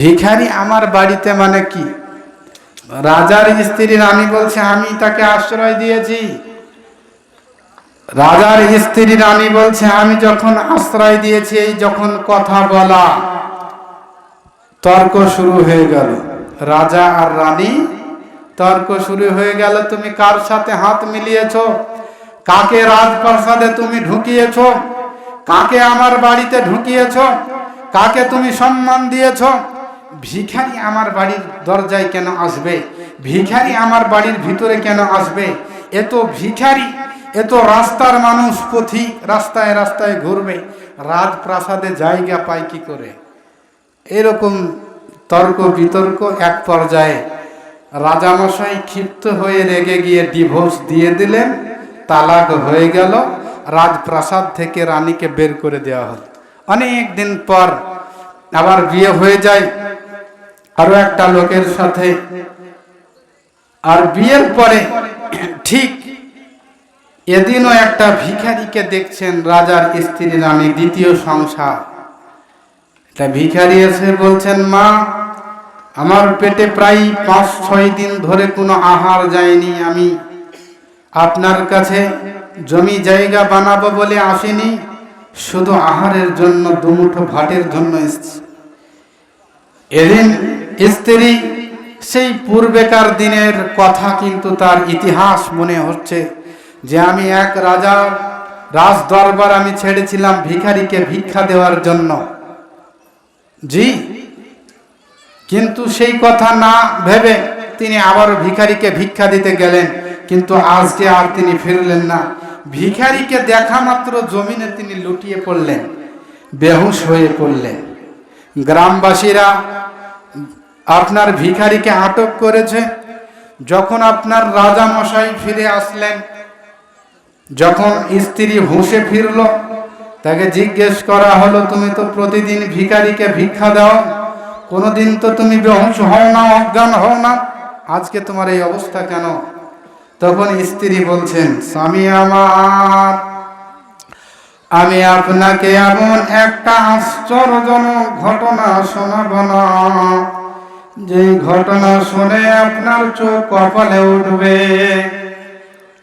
ভিখারি আমার বাড়িতে মানে কি? রাজার স্ত্রী রানী বলছে আমি তাকে আশ্রয় দিয়েছি। রাজার স্ত্রী রানী বলছে আমি যখন আশ্রয় দিয়েছি, এই যখন কথা বলা, তর্ক শুরু হয়ে গেল। রাজা আর রানী তর্ক শুরু হয়ে গেল। তুমি কার সাথে হাত মিলিয়েছো? কাকে রাজপ্রাসাদে তুমি ঢুকিয়েছো? কাকে আমার বাড়িতে ঢুকিয়েছো? কাকে তুমি সম্মান দিয়েছো? ভিখারি আমার বাড়ির দরজায় কেন আসবে? ভিখারি আমার বাড়ির ভিতরে কেন আসবে? এত ভিখারি, এত রাস্তার মানুষ, পথিক রাস্তায় রাস্তায় ঘুরবে, রাজপ্রাসাদে জায়গা পায় কি করে? এরকম তর্ক বিতর্ক। এক পর্যায়ে রাজামশাই ক্ষিপ্ত হয়ে রেগে গিয়ে ডিভোর্স দিয়ে দিলেন, তালাক হয়ে গেল। রাজপ্রাসাদ থেকে রানীকে বের করে দেওয়া হল। অনেক দিন পর আবার বিয়ে হয়ে যায় আরো একটা লোকের সাথে। আর বিয়ের পরে ঠিক এদিনও একটা ভিখারিকে দেখছেন রাজার স্ত্রী রানী, দ্বিতীয় সংসার। একটা ভিখারি এসে বলছেন, মা, আমার পেটে প্রায় 5-6 দিন ধরে কোনো আহার যায়নি। আমি আপনার কাছে জমি জায়গা বানাবো বলে আসিনি, শুধু আহারের জন্য, দুমুঠো ভাতের জন্য এসেছি। এদিন স্ত্রী সেই পূর্বেকার দিনের কথা, কিন্তু তার ইতিহাস মনে হচ্ছে যে আমি এক রাজার রাজ দরবার আমি ছেড়েছিলাম ভিখারিকে ভিক্ষা দেওয়ার জন্য। জি, কিন্তু সেই কথা না ভেবে তিনি আবারও ভিখারিকে ভিক্ষা দিতে গেলেন, কিন্তু আজকে আর তিনি ফিরলেন না। ভিখারিকে দেখা মাত্র জমিনে তিনি লুটিয়ে পড়লেন, বেহুশ হয়ে পড়লেন। গ্রামবাসীরা আপনার ভিখারিকে আটক করেছে। যখন আপনার রাজা মশাই ফিরে আসলেন, যখন স্ত্রী হুঁশে ফিরল, তাকে জিজ্ঞেস করা হলো, তুমি তো প্রতিদিন ভিখারিকে ভিক্ষা দাও, কোনোদিন তো তুমি বেহুশ হও না, অজ্ঞান হও না, আজকে তোমার এই অবস্থা কেন? তখন স্ত্রী বলছেন, স্বামী আমার, আমি আপনাকে এমন একটা আশ্চর্যজনক ঘটনা শোনাব না, যে ঘটনা শুনে আপনার চোখ কপালে উঠবে।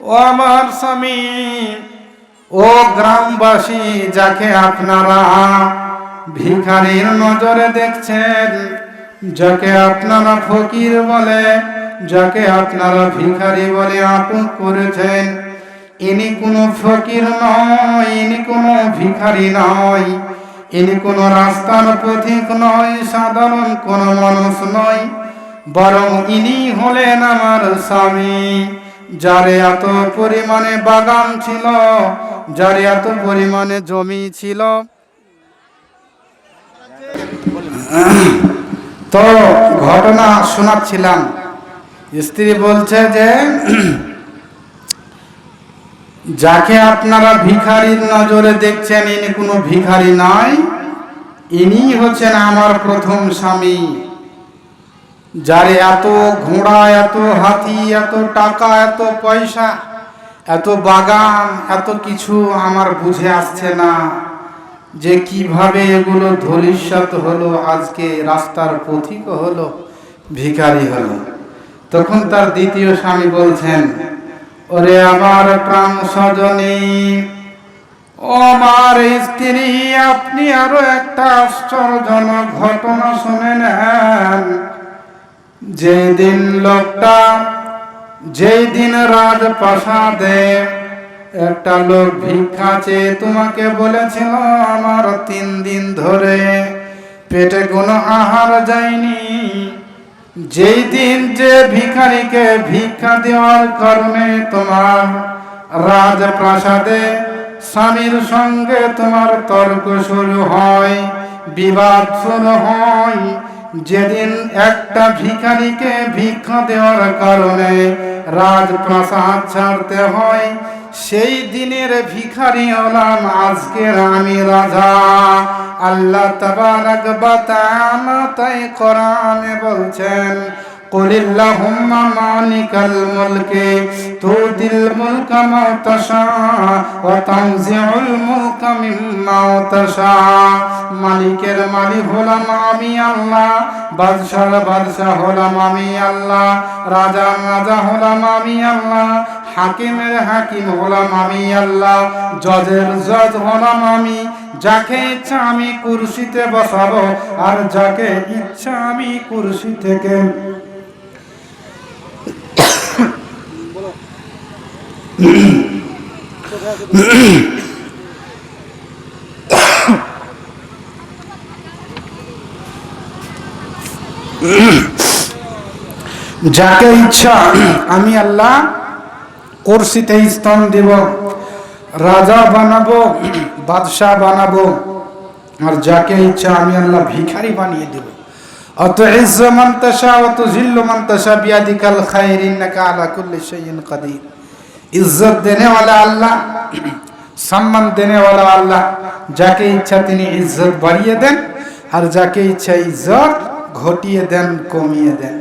ও আমার স্বামী, ও গ্রামবাসী, যাকে আপনারা ভিখারির নজরে দেখছেন, যাকে আপনারা ফকির বলে, যাকে আপনারা ভিখারি বলে আটক করেছেন, ইনি কোনো ফকির নয়, ইনি কোনো ভিখারি নয়, ইনি কোনো রাস্তার পথিক নয়, সাধারণ কোনো মানুষ নয়, বরং ইনি হলেন আমার স্বামী, যার এত পরিমাণে বাগান ছিল, যার এত পরিমাণে জমি ছিল। তো ঘটনা শোনাচ্ছিলাম। স্ত্রী বলছে যে যাকে আপনারা ভিখারির নজরে দেখছেন, ইনি কোনো ভিখারি নয়, ইনি হচ্ছেন আমার প্রথম স্বামী, যার এত ঘোড়া, এত হাতি, এত টাকা, এত পয়সা, এত বাগান, এত কিছু আমার বুঝে আসছে না যে কিভাবে এগুলো ধূলিসাৎ হলো, আজকে রাস্তার পথিক হলো, ভিখারি হলো। তখন তার দ্বিতীয় স্বামী বলছেন, ওরে আমার প্রাণ সজনী, ও আমার স্ত্রী, আপনি আরো একটা আশ্চর্যজনক ঘটনা শুনে নেন। যেই দিন রাজপ্রাসাদে একটা লোক ভিক্ষা চেয়ে তোমাকে বলেছিল, আমার 3 দিন ধরে পেটে কোনো আহার যায়নি, যেই দিন যে ভিখারিকে ভিক্ষা দেওয়ার কারণে তোমার রাজপ্রাসাদে স্বামীর সঙ্গে তোমার তর্ক শুরু হয়, বিবাদ শুরু হয়, যেদিন একটা ভিখারিকে ভিক্ষা দেওয়ার কারণে রাজপ্রাসাদ ছাড়তে হয়, সেই দিনের ভিখারি হলাম আজকের আমি রাজা। আল্লাহ তাবারাক ওয়া তাআলা তাই কোরআনে বলছেন, কুলিল্লাহুম্মা মালিকাল মুলকি তুতিল মুলকা মান তাশা ওয়া তানজিউল মুলকা মিম্মান তাশা। মালিকের মালিক হলাম আমি আল্লাহ, বাদশার বাদশা হলাম আমি আল্লাহ, রাজার রাজা হলাম আমি আল্লাহ, হাকিমের হাকিম হলাম আমি আল্লাহ, জজের জজ হলাম আমি। যাকে ইচ্ছা আমি কুরসিতে বসাবো, আর যাকে ইচ্ছা আমি কুরসি থেকে যাকে ইচ্ছা আমি আল্লাহ কুরসিতে স্থান দেব, রাজা বানাবো, বাদশাহ বানাবো, আর যাকে ইচ্ছা আমি আল্লাহ ভিখারি বানিয়ে দেব। আতুইজ্জু মান তাশা ওয়া তুযিল্লু মান তাশা বিয়াদিকাল খায়র ইন্নাকা আলা কুল্লি শাইইন কাদির। ইজ্জত দেনে ওয়ালা আল্লাহ, সম্মান দেনে ওয়ালা আল্লাহ। যাকে ইচ্ছা তিনি ইজ্জত বাড়িয়ে দেন, আর যাকে ইচ্ছা ইজ্জত ঘটিয়ে দেন, কমিয়ে দেন।